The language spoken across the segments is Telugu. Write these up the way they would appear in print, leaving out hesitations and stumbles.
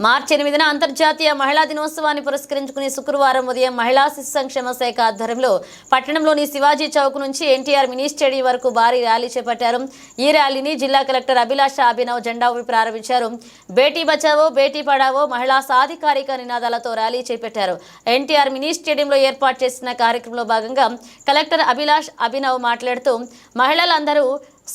మార్చి 8న అంతర్జాతీయ మహిళా దినోత్సవాన్ని పురస్కరించుకుని శుక్రవారం ఉదయం మహిళా శిశు సంక్షేమ శాఖ ఆధ్వర్యంలో పట్టణంలోని శివాజీ చౌక్ నుంచి ఎన్టీఆర్ మినీ స్టేడియం వరకు భారీ ర్యాలీ చేపట్టారు. ఈ ర్యాలీని జిల్లా కలెక్టర్ అభిలాష అభినవ్ జెండా ఊపి ప్రారంభించారు. బేటీ బచావో బేటీ పడావో మహిళా సాధికారిక నినాదాలతో ర్యాలీ చేపట్టారు. ఎన్టీఆర్ మినీ స్టేడియంలో ఏర్పాటు చేసిన కార్యక్రమంలో భాగంగా కలెక్టర్ అభిలాష్ అభినవ్ మాట్లాడుతూ మహిళలందరూ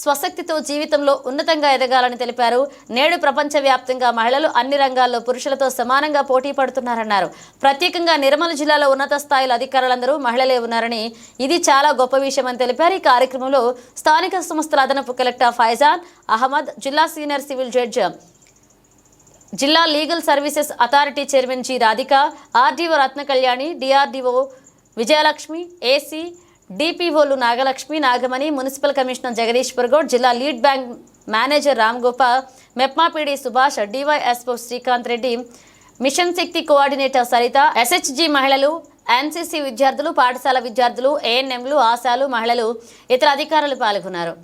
స్వశక్తితో జీవితంలో ఉన్నతంగా ఎదగాలని తెలిపారు. నేడు ప్రపంచవ్యాప్తంగా మహిళలు అన్ని రంగాల్లో పురుషులతో సమానంగా పోటీ పడుతున్నారన్నారు. ప్రత్యేకంగా నిర్మల్ జిల్లాలో ఉన్నత స్థాయిలో అధికారులందరూ మహిళలే ఉన్నారని, ఇది చాలా గొప్ప విషయమని తెలిపారు. ఈ కార్యక్రమంలో స్థానిక సంస్థల అదనపు కలెక్టర్ ఫైజాన్ అహ్మద్, జిల్లా సీనియర్ సివిల్ జడ్జి, జిల్లా legal services authority chairman G Radhika, RDO Ratna Kalyani, DRDO Vijayalakshmi, AC డిపిఓలు నాగలక్ష్మి, నాగమణి, మున్సిపల్ కమిషనర్ జగదీశ్వర్ గౌడ్, జిల్లా lead bank manager Ram Gopal, MEPMA PD Subhash, DYSO Srikanth Reddy, mission Shakti coordinator Sarita, SHG మహిళలు, ఎన్సీసీ విద్యార్థులు, పాఠశాల విద్యార్థులు, ఏఎన్ఎంలు, ఆశాలు, మహిళలు, ఇతర అధికారులు పాల్గొన్నారు.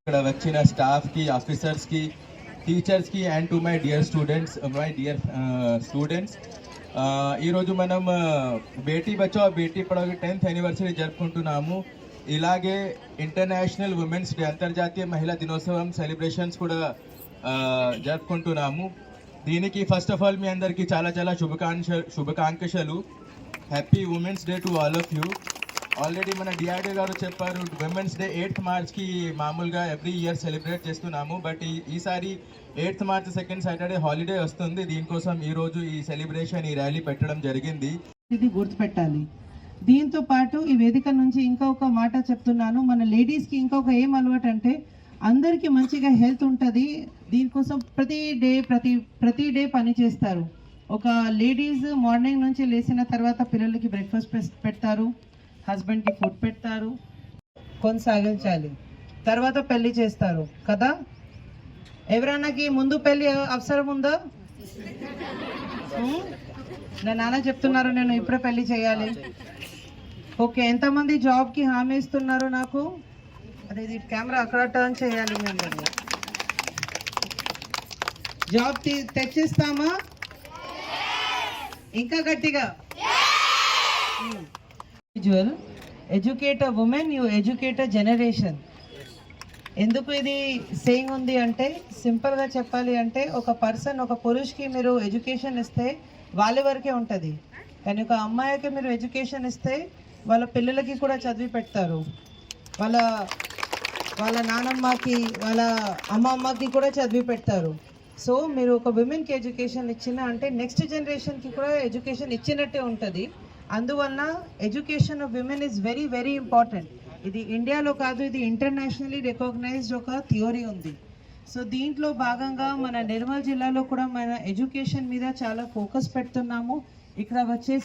ఇక్కడ వచ్చిన స్టాఫ్ కి, ఆఫీసర్స్ కి, టీచర్స్ కి and to my dear students, ఈరోజు మనం బేటీ బచావో బేటీ పడావో 10th యానివర్సరీ జరుపుకుంటున్నాము. ఇలాగే ఇంటర్నేషనల్ ఉమెన్స్ డే, అంతర్జాతీయ మహిళా దినోత్సవం సెలబ్రేషన్స్ కూడా జరుపుకుంటున్నాము. దీనికి ఫస్ట్ ఆఫ్ ఆల్ మీ అందరికీ చాలా చాలా శుభాకాంక్షలు. Happy women's day to all of you. Already మన డిఆర్డీ గారు చెప్పారు, విమెన్స్ డే 8th మార్చ్కి మామూలుగా ఎవ్రీ ఇయర్ సెలబ్రేట్ చేస్తున్నాము. బట్ ఈసారి 8th March second Saturday holiday వస్తుంది. దీనికోసం ఈరోజు ఈ సెలబ్రేషన్, ఈ ర్యాలీ పెట్టడం జరిగింది. ఇది గుర్తుపెట్టాలి. దీంతో పాటు ఈ వేదిక నుంచి ఇంకొక మాట చెప్తున్నాను, మన లేడీస్కి ఇంకొక ఏం అలవాటు అంటే అందరికీ మంచిగా హెల్త్ ఉంటుంది. దీనికోసం ప్రతి డే పని చేస్తారు. ఒక లేడీస్ మార్నింగ్ నుంచి లేచిన తర్వాత పిల్లలకి బ్రేక్ఫాస్ట్ పెడతారు, హస్బెండ్కి ఫుడ్ పెడతారు, కొనసాగించాలి. తర్వాత పెళ్లి చేస్తారు కదా. ఎవరన్నాకి ముందు పెళ్లి అవసరం ఉందా? నా నాన్న చెప్తున్నారు నేను ఇప్పుడే పెళ్లి చేయాలి. ఓకే, ఎంతమంది జాబ్కి హామీ ఇస్తున్నారు నాకు? అదే కెమెరా అక్కడ టర్న్ చేయాలి. మేము జాబ్ తెచ్చిస్తామా? ఇంకా గట్టిగా. Educate a women, you educate a generation. ఎందుకు ఇది సేయింగ్ ఉంది అంటే, సింపుల్గా చెప్పాలి అంటే ఒక పురుషుకి మీరు ఎడ్యుకేషన్ ఇస్తే వాళ్ళ వరకే ఉంటుంది, కానీ ఒక అమ్మాయికి మీరు ఎడ్యుకేషన్ ఇస్తే వాళ్ళ పిల్లలకి కూడా చదివి పెడతారు. వాళ్ళ వాళ్ళ నానమ్మకి వాళ్ళ అమ్మమ్మకి కూడా చదివి పెడతారు. సో మీరు ఒక విమెన్కి ఎడ్యుకేషన్ ఇచ్చిన అంటే నెక్స్ట్ జనరేషన్కి కూడా ఎడ్యుకేషన్ ఇచ్చినట్టే ఉంటుంది. అందువలన education of women is very very important. ఇది ఇండియాలో కాదు, ఇది ఇంటర్నేషనల్లీ రికగ్నైజ్డ్ ఒక థియరీ ఉంది. సో దీంట్లో భాగంగా మన నిర్మల్ జిల్లాలో కూడా మన ఎడ్యుకేషన్ మీద చాలా ఫోకస్ పెడుతున్నాము. ఇక్కడ వచ్చేసి